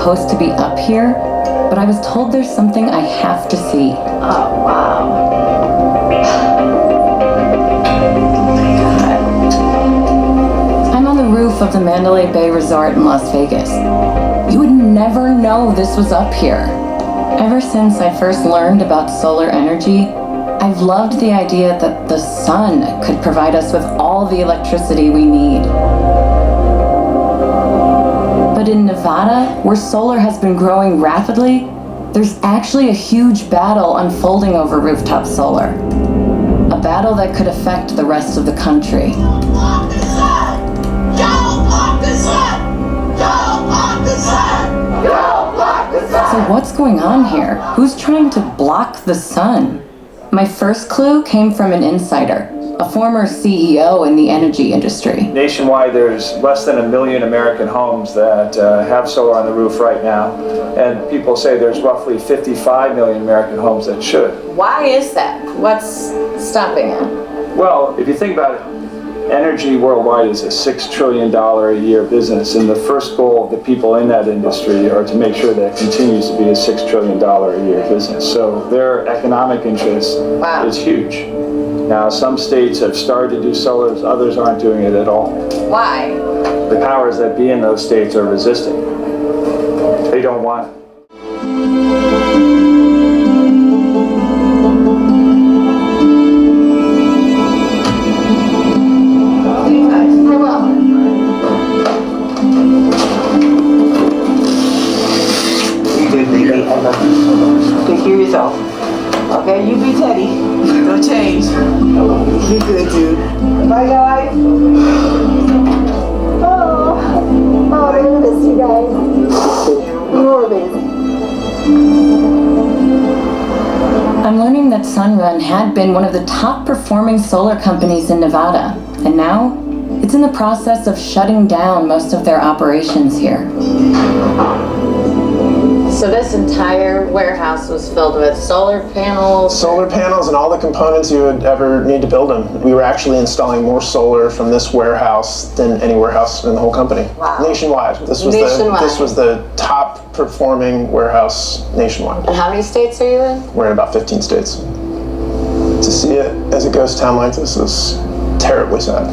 supposed to be up here, but I was told there's something I have to see. Oh, wow. I'm on the roof of the Mandalay Bay Resort in Las Vegas. You would never know this was up here. Ever since I first learned about solar energy, I've loved the idea that the sun could provide us with all the electricity we need. But in Nevada, where solar has been growing rapidly, there's actually a huge battle unfolding over rooftop solar. A battle that could affect the rest of the country. Block the sun! Don't block the sun! Don't block the sun! Don't block the sun! So what's going on here? Who's trying to block the sun? My first clue came from an insider, a former CEO in the energy industry. Nationwide, there's less than 1 million American homes that have solar on the roof right now, and people say there's roughly 55 million American homes that should. Why is that? What's stopping it? Well, if you think about it, energy worldwide is a $6 trillion a year business, and the first goal of the people in that industry are to make sure that it continues to be a $6 trillion a year business. So their economic interest is huge. Now, some states have started to do solar, others aren't doing it at all. Why? The powers that be in those states are resisting. They don't want it. Take care of yourself. Okay, you be Teddy. Don't change. Be good, dude. Bye, guys. Oh, I miss you guys. You're amazing. I'm learning that Sunrun had been one of the top performing solar companies in Nevada, and now it's in the process of shutting down most of their operations here. So this entire warehouse was filled with solar panels? Solar panels and all the components you would ever need to build them. We were actually installing more solar from this warehouse than any warehouse in the whole company. Wow. Nationwide. This was the top performing warehouse nationwide. And how many states are you in? We're in about 15 states. To see it as a ghost town like this is terribly sad.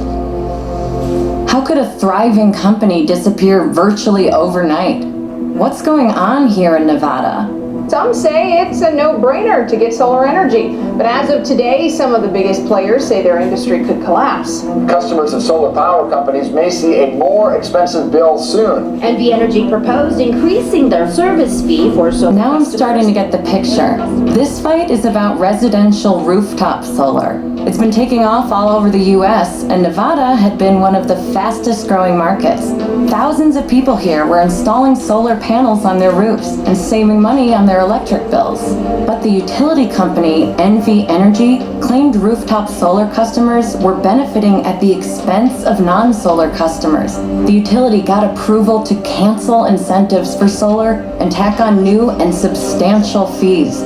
How could a thriving company disappear virtually overnight? What's going on here in Nevada? Some say it's a no-brainer to get solar energy, but as of today, some of the biggest players say their industry could collapse. Customers of solar power companies may see a more expensive bill soon. NV Energy proposed increasing their service fee for solar Now I'm starting to get the picture. This fight is about residential rooftop solar. It's been taking off all over the US, and Nevada had been one of the fastest growing markets. Thousands of people here were installing solar panels on their roofs and saving money on their electric bills. But the utility company, NV Energy, claimed rooftop solar customers were benefiting at the expense of non-solar customers. The utility got approval to cancel incentives for solar and tack on new and substantial fees.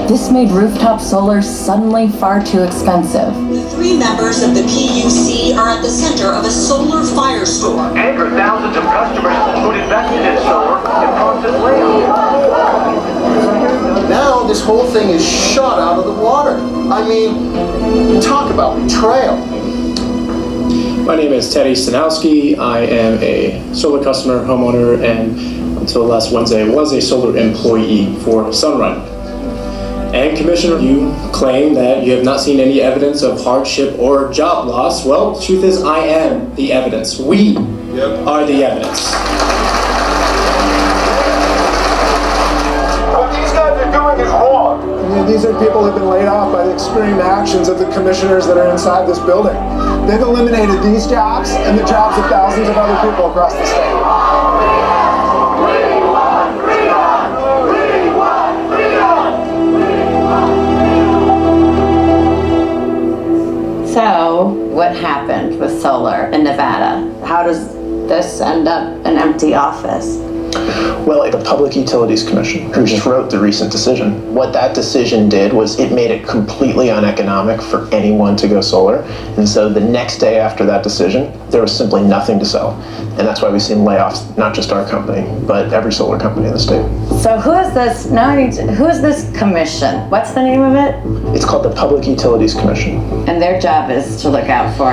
This made rooftop solar suddenly far too expensive. The 3 members of the PUC are at the center of a solar firestorm. Angered thousands of customers who'd invested in solar and process layout. Now this whole thing is shot out of the water. I mean, talk about betrayal. My name is Teddy Stanowski. I am a solar customer, homeowner, and until last Wednesday was a solar employee for Sunrun. And Commissioner, you claim that you have not seen any evidence of hardship or job loss. Well, the truth is I am the evidence. We are the evidence. What these guys are doing is wrong. I mean, these are people who have been laid off by the extreme actions of the commissioners that are inside this building. They've eliminated these jobs and the jobs of thousands of other people across the state. So, what happened with solar in Nevada? How does this end up an empty office? Well, the Public Utilities Commission, who just wrote the recent decision, what that decision did was it made it completely uneconomic for anyone to go solar. And so the next day after that decision, there was simply nothing to sell. And that's why we've seen layoffs, not just our company, but every solar company in the state. So who is this? Who is this commission? What's the name of it? It's called the Public Utilities Commission. And their job is to look out for.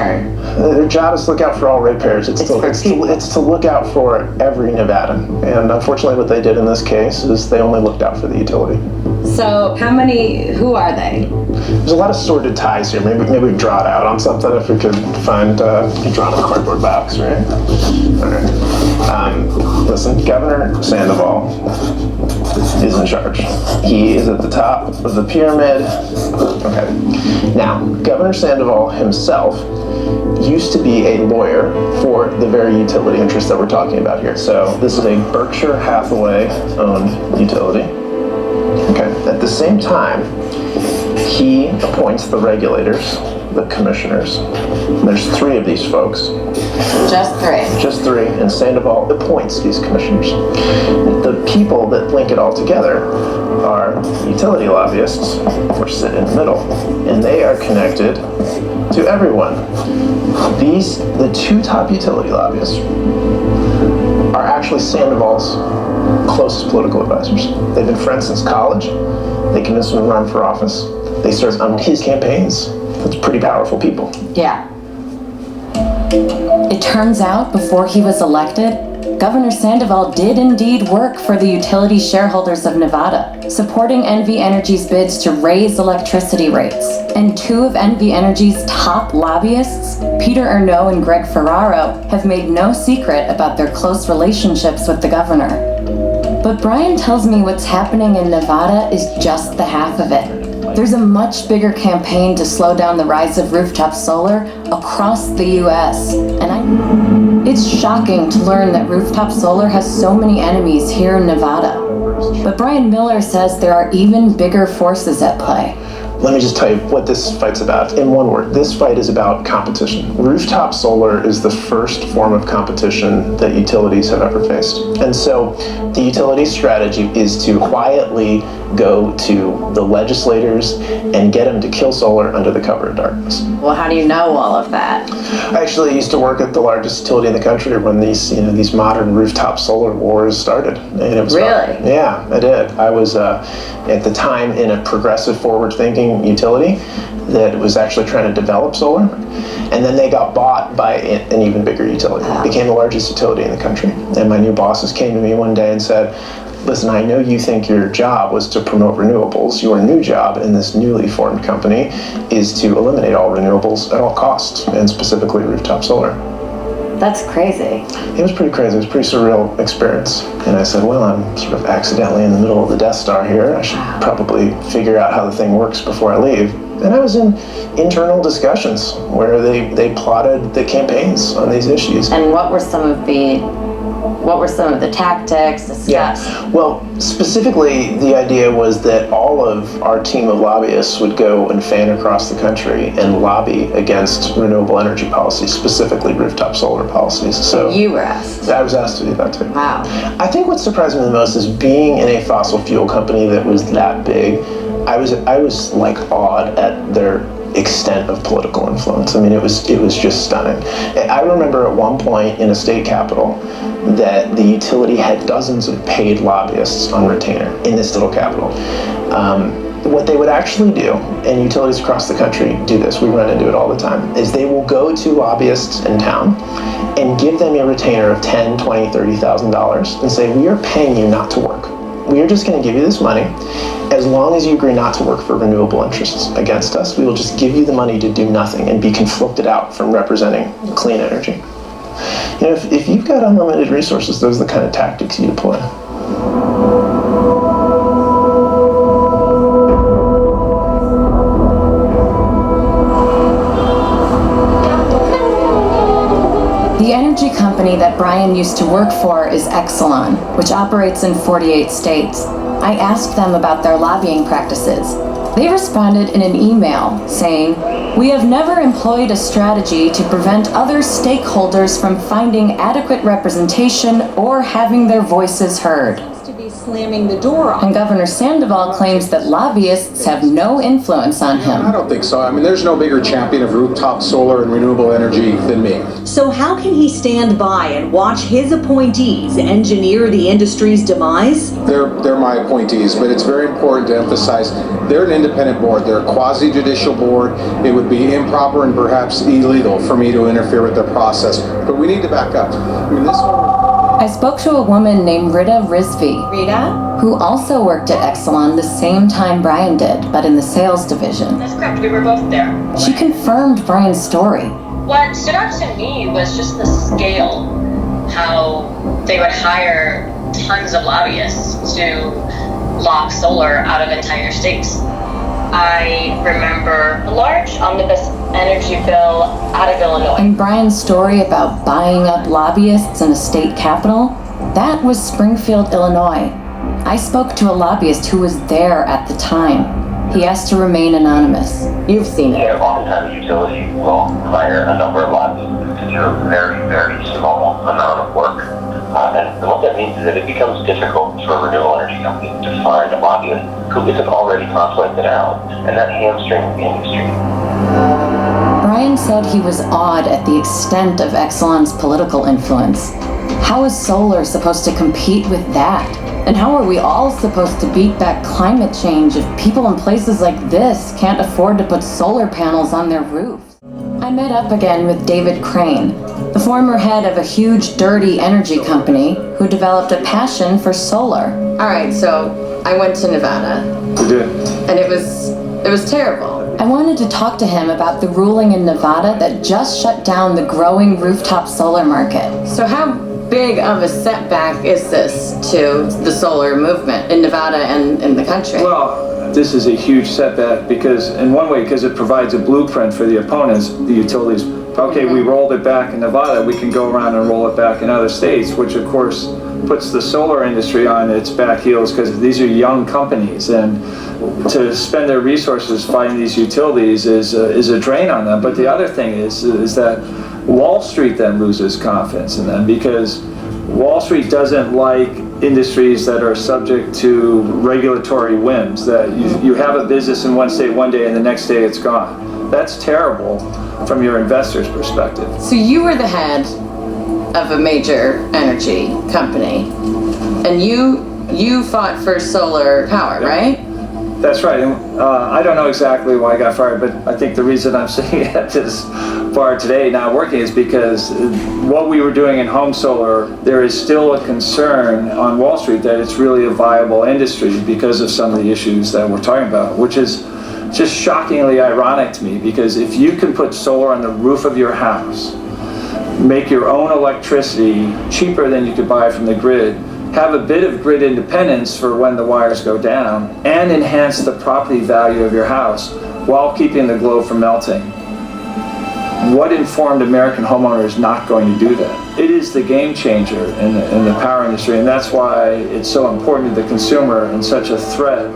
Their job is to look out for all ratepayers. It's to look out for every Nevadan. And unfortunately, what they did in this case is they only looked out for the utility. So who are they? There's a lot of sordid ties here. Maybe we draw it out on something if we could find, you draw it on a cardboard box, right? All right. Listen, Governor Sandoval is in charge. He is at the top of the pyramid. Okay. Now, Governor Sandoval himself used to be a lawyer for the very utility interest that we're talking about here. So this is a Berkshire Hathaway owned utility. Okay. At the same time, he appoints the regulators, the commissioners. There's 3 of these folks. Just 3. Just 3, and Sandoval appoints these commissioners. The people that link it all together are utility lobbyists, which sit in the middle, and they are connected to everyone. The 2 top utility lobbyists are actually Sandoval's closest political advisors. They've been friends since college. They convinced him to run for office. They served on his campaigns. That's pretty powerful people. Yeah. It turns out, before he was elected, Governor Sandoval did indeed work for the utility shareholders of Nevada, supporting NV Energy's bids to raise electricity rates. And 2 of NV Energy's top lobbyists, Peter Erneau and Greg Ferraro, have made no secret about their close relationships with the governor. But Brian tells me what's happening in Nevada is just the half of it. There's a much bigger campaign to slow down the rise of rooftop solar across the US. And it's shocking to learn that rooftop solar has so many enemies here in Nevada. But Brian Miller says there are even bigger forces at play. Let me just tell you what this fight's about. In one word, this fight is about competition. Rooftop solar is the first form of competition that utilities have ever faced. And so the utility strategy is to quietly go to the legislators and get them to kill solar under the cover of darkness. Well, how do you know all of that? I actually used to work at the largest utility in the country when these modern rooftop solar wars started. And it was really? Yeah, I did. I was at the time in a progressive, forward-thinking utility that was actually trying to develop solar, and then they got bought by an even bigger utility. It became the largest utility in the country. And my new bosses came to me one day and said, listen, I know you think your job was to promote renewables. Your new job in this newly formed company is to eliminate all renewables at all costs, and specifically rooftop solar. That's crazy. It was pretty crazy. It was a pretty surreal experience. And I said, well, I'm sort of accidentally in the middle of the Death Star here. I should probably figure out how the thing works before I leave. And I was in internal discussions where they plotted the campaigns on these issues. And what were some of the tactics, the steps? Yeah. Well, specifically, the idea was that all of our team of lobbyists would go and fan across the country and lobby against renewable energy policies, specifically rooftop solar policies. So you were asked? I was asked to do that too. Wow. I think what surprised me the most is being in a fossil fuel company that was that big. I was like awed at their extent of political influence. I mean, it was just stunning. I remember at one point in a state capital that the utility had dozens of paid lobbyists on retainer in this little capital. What they would actually do, and utilities across the country do this, we run into it all the time, is they will go to lobbyists in town and give them a retainer of $10,000, $20,000, $30,000 and say, we are paying you not to work. We are just going to give you this money. As long as you agree not to work for renewable interests against us, we will just give you the money to do nothing and be conflicted out from representing clean energy. You know, if you've got unlimited resources, those are the kind of tactics you deploy. The energy company that Brian used to work for is Exelon, which operates in 48 states. I asked them about their lobbying practices. They responded in an email saying, "We have never employed a strategy to prevent other stakeholders from finding adequate representation or having their voices heard." To be slamming the door on. And Governor Sandoval claims that lobbyists have no influence on him. I don't think so. I mean, there's no bigger champion of rooftop solar and renewable energy than me. So how can he stand by and watch his appointees engineer the industry's demise? They're my appointees, but it's very important to emphasize they're an independent board. They're a quasi-judicial board. It would be improper and perhaps illegal for me to interfere with their process. But we need to back up. I mean, this one... I spoke to a woman named Rita Rizvi, who also worked at Exelon the same time Brian did, but in the sales division. That's correct, we were both there. She confirmed Brian's story. What stood out to me was just the scale, how they would hire tons of lobbyists to lock solar out of entire states. I remember a large omnibus energy bill out of Illinois. And Brian's story about buying up lobbyists in a state capital, that was Springfield, Illinois. I spoke to a lobbyist who was there at the time. He asked to remain anonymous. You've seen it. Yeah, oftentimes utility will hire a number of lobbyists to do a very, very small amount of work. And what that means is that it becomes difficult for a renewable energy company to find a lobbyist who isn't already contracted out, and that hamstrings the industry. Brian said he was awed at the extent of Exelon's political influence. How is solar supposed to compete with that? And how are we all supposed to beat back climate change if people in places like this can't afford to put solar panels on their roofs? I met up again with David Crane, the former head of a huge dirty energy company who developed a passion for solar. All right, so I went to Nevada. You did? And it was terrible. I wanted to talk to him about the ruling in Nevada that just shut down the growing rooftop solar market. So how big of a setback is this to the solar movement in Nevada and in the country? Well, this is a huge setback because, in one way, because it provides a blueprint for the opponents, the utilities. Okay, we rolled it back in Nevada, we can go around and roll it back in other states, which of course puts the solar industry on its back heels because these are young companies, and to spend their resources fighting these utilities is a drain on them. But the other thing is that Wall Street then loses confidence in them because Wall Street doesn't like industries that are subject to regulatory whims, that you have a business in one state one day and the next day it's gone. That's terrible from your investor's perspective. So you were the head of a major energy company, and you fought for solar power, right? That's right. And, I don't know exactly why I got fired, but I think the reason I'm sitting at this bar today not working is because what we were doing in home solar, there is still a concern on Wall Street that it's really a viable industry because of some of the issues that we're talking about, which is just shockingly ironic to me, because if you can put solar on the roof of your house, make your own electricity cheaper than you could buy from the grid, have a bit of grid independence for when the wires go down, and enhance the property value of your house while keeping the globe from melting. What informed American homeowner is not going to do that? It is the game changer in the power industry, and that's why it's so important to the consumer and such a threat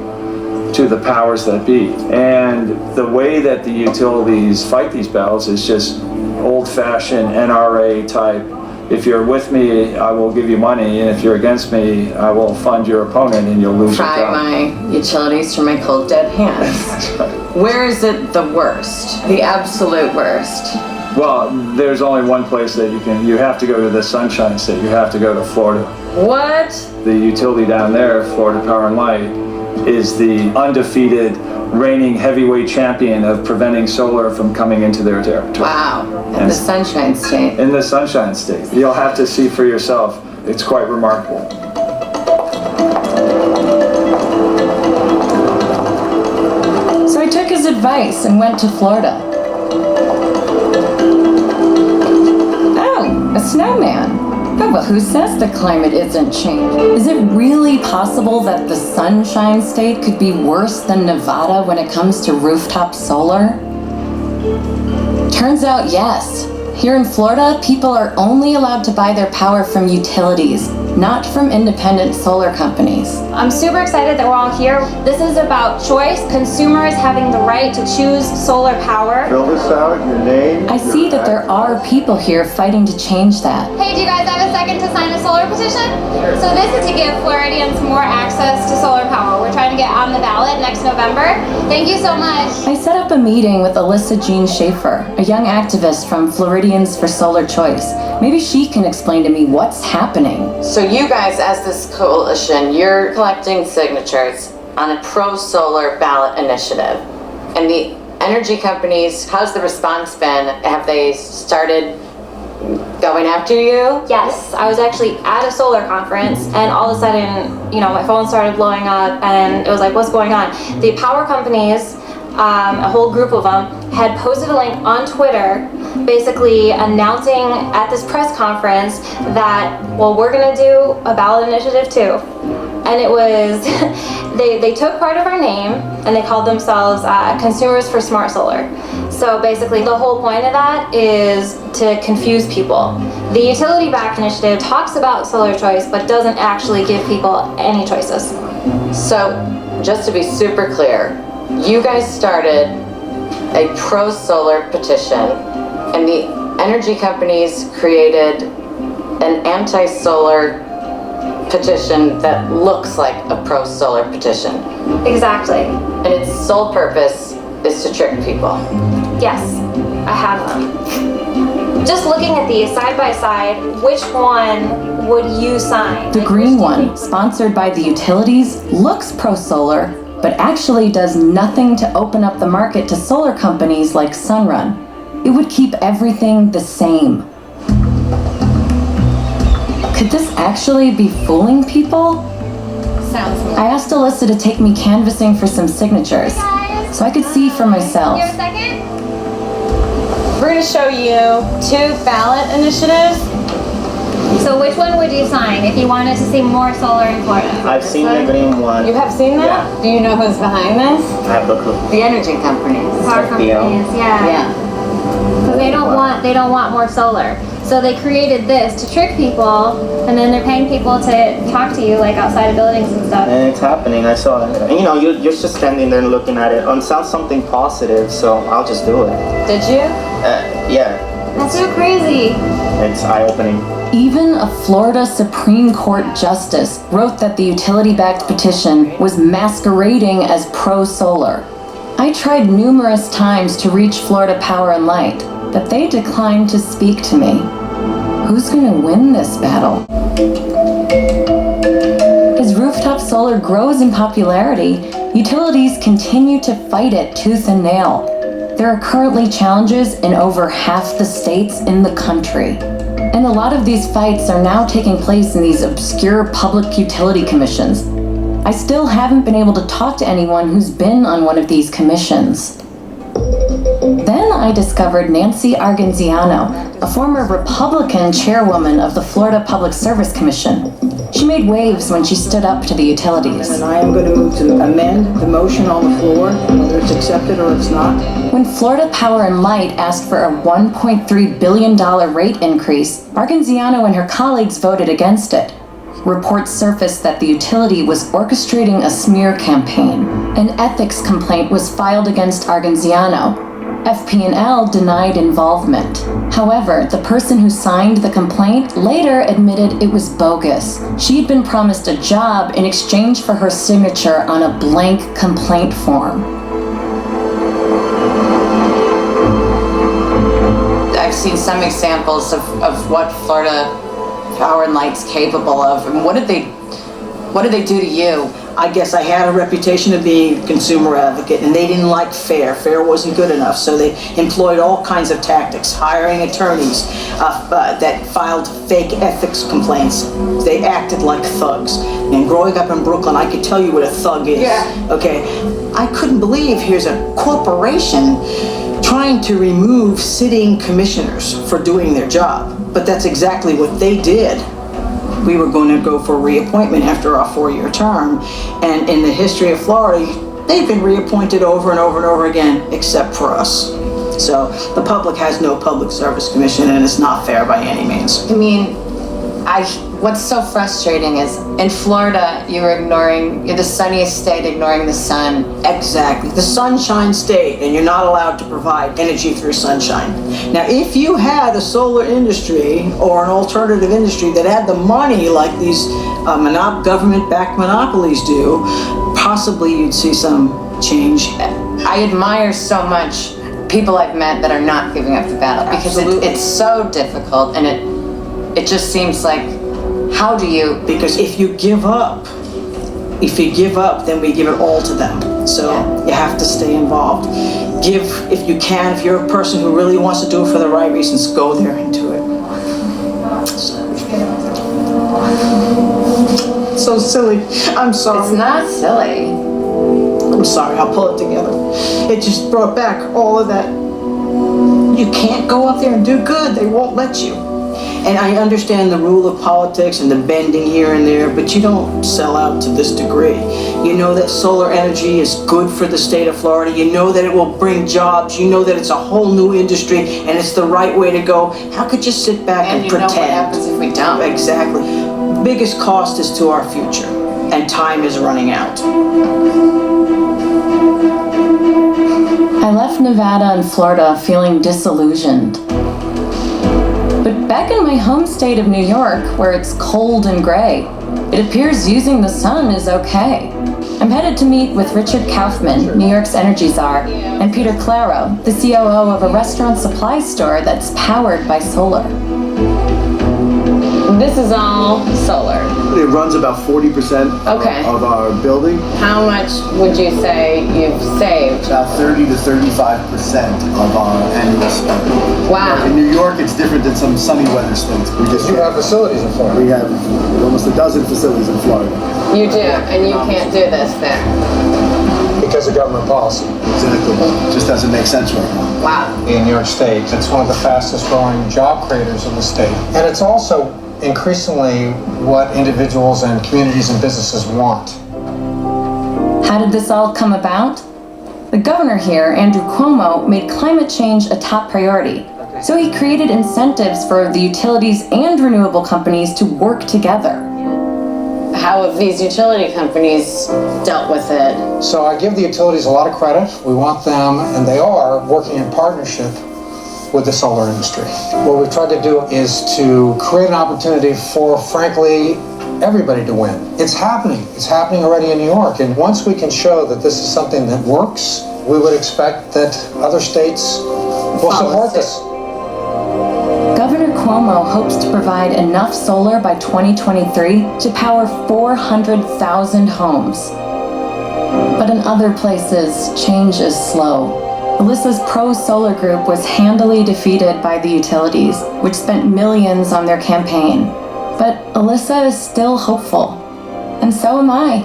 to the powers that be. And the way that the utilities fight these battles is just old-fashioned NRA type. If you're with me, I will give you money, and if you're against me, I will fund your opponent and you'll lose your job. Pry my utilities from my cold dead hands. Where is it the worst? The absolute worst? Well, there's only one place that you have to go to the Sunshine State. You have to go to Florida. What? The utility down there, Florida Power and Light, is the undefeated reigning heavyweight champion of preventing solar from coming into their territory. Wow, in the Sunshine State. In the Sunshine State. You'll have to see for yourself. It's quite remarkable. So I took his advice and went to Florida. Oh, a snowman. Oh, but who says the climate isn't changing? Is it really possible that the Sunshine State could be worse than Nevada when it comes to rooftop solar? Turns out, yes. Here in Florida, people are only allowed to buy their power from utilities, not from independent solar companies. I'm super excited that we're all here. This is about choice, consumers having the right to choose solar power. Fill this out, your name. I see that there are people here fighting to change that. Hey, do you guys have a second to sign a solar petition? So this is to give Floridians more access to solar power. We're trying to get on the ballot next November. Thank you so much. I set up a meeting with Alyssa Jean Schaefer, a young activist from Floridians for Solar Choice. Maybe she can explain to me what's happening. So you guys, as this coalition, you're collecting signatures on a pro-solar ballot initiative. And the energy companies, how's the response been? Have they started going after you? Yes, I was actually at a solar conference and all of a sudden, my phone started blowing up and it was like, what's going on? The power companies, a whole group of them, had posted a link on Twitter basically announcing at this press conference that, well, we're gonna do a ballot initiative too. And it was, they took part of our name and they called themselves Consumers for Smart Solar. So basically the whole point of that is to confuse people. The utility-backed initiative talks about solar choice but doesn't actually give people any choices. So just to be super clear, you guys started a pro-solar petition and the energy companies created an anti-solar petition that looks like a pro-solar petition. Exactly. And its sole purpose is to trick people. Yes, I have them. Just looking at these side by side, which one would you sign? The green one, sponsored by the utilities, looks pro-solar, but actually does nothing to open up the market to solar companies like Sunrun. It would keep everything the same. Could this actually be fooling people? Sounds good. I asked Alyssa to take me canvassing for some signatures, so I could see for myself. You have a second? We're going to show you 2 ballot initiatives. So which one would you sign if you wanted to see more solar in Florida? I've seen the green one. You have seen that? Yeah. Do you know who's behind this? I have the clue. The energy companies. Power companies, yeah. Because they don't want more solar. So they created this to trick people, and then they're paying people to talk to you like outside of buildings and stuff. And it's happening. I saw it. And you're just standing there and looking at it. It sounds something positive, so I'll just do it. Did you? Yeah. That's so crazy. It's eye-opening. Even a Florida Supreme Court justice wrote that the utility-backed petition was masquerading as pro-solar. I tried numerous times to reach Florida Power and Light, but they declined to speak to me. Who's gonna win this battle? As rooftop solar grows in popularity, utilities continue to fight it tooth and nail. There are currently challenges in over half the states in the country. And a lot of these fights are now taking place in these obscure public utility commissions. I still haven't been able to talk to anyone who's been on one of these commissions. Then I discovered Nancy Argenziano, a former Republican chairwoman of the Florida Public Service Commission. She made waves when she stood up to the utilities. And I am going to move to amend the motion on the floor, whether it's accepted or it's not. When Florida Power and Light asked for a $1.3 billion rate increase, Argenziano and her colleagues voted against it. Reports surfaced that the utility was orchestrating a smear campaign. An ethics complaint was filed against Argenziano. FP&L denied involvement. However, the person who signed the complaint later admitted it was bogus. She'd been promised a job in exchange for her signature on a blank complaint form. I've seen some examples of what Florida Power and Light's capable of. And what did they do to you? I guess I had a reputation of being a consumer advocate, and they didn't like fair. Fair wasn't good enough, so they employed all kinds of tactics, hiring attorneys that filed fake ethics complaints. They acted like thugs. And growing up in Brooklyn, I could tell you what a thug is. Yeah. Okay, I couldn't believe here's a corporation trying to remove sitting commissioners for doing their job. But that's exactly what they did. We were going to go for reappointment after our 4-year term, and in the history of Florida, they've been reappointed over and over and over again, except for us. So the public has no public service commission, and it's not fair by any means. I mean, What's so frustrating is in Florida, you're the sunniest state ignoring the sun. Exactly. The sunshine state, and you're not allowed to provide energy through sunshine. Now, if you had a solar industry or an alternative industry that had the money like these government-backed monopolies do, possibly you'd see some change. I admire so much people I've met that are not giving up the battle because it's so difficult, and it just seems like, how do you? Because if you give up, then we give it all to them. So you have to stay involved. Give, if you can, if you're a person who really wants to do it for the right reasons, go there and do it. So silly. I'm sorry. It's not silly. I'm sorry, I'll pull it together. It just brought back all of that. You can't go up there and do good. They won't let you. And I understand the rule of politics and the bending here and there, but you don't sell out to this degree. You know that solar energy is good for the state of Florida. You know that it will bring jobs. You know that it's a whole new industry and it's the right way to go. How could you sit back and pretend? And you know what happens if we don't? Exactly. The biggest cost is to our future, and time is running out. I left Nevada and Florida feeling disillusioned. But back in my home state of New York, where it's cold and gray, it appears using the sun is okay. I'm headed to meet with Richard Kaufman, New York's energy czar, and Peter Claro, the COO of a restaurant supply store that's powered by solar. This is all solar. It runs about 40% of our building. How much would you say you've saved? About 30 to 35% of our annual spend. Wow. In New York, it's different than some sunny weather states. You have facilities in Florida. We have almost a dozen facilities in Florida. You do, and you can't do this there. Because of government policy. Exactly. It just doesn't make sense right now. Wow. In New York State, it's one of the fastest growing job creators in the state. And it's also increasingly what individuals and communities and businesses want. How did this all come about? The governor here, Andrew Cuomo, made climate change a top priority. So he created incentives for the utilities and renewable companies to work together. How have these utility companies dealt with it? So I give the utilities a lot of credit. We want them, and they are, working in partnership with the solar industry. What we've tried to do is to create an opportunity for, frankly, everybody to win. It's happening. It's happening already in New York. And once we can show that this is something that works, we would expect that other states will support this. Governor Cuomo hopes to provide enough solar by 2023 to power 400,000 homes. But in other places, change is slow. Alyssa's pro-solar group was handily defeated by the utilities, which spent millions on their campaign. But Alyssa is still hopeful. And so am I.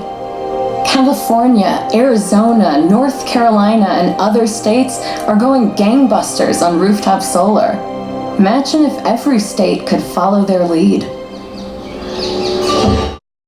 California, Arizona, North Carolina, and other states are going gangbusters on rooftop solar. Imagine if every state could follow their lead.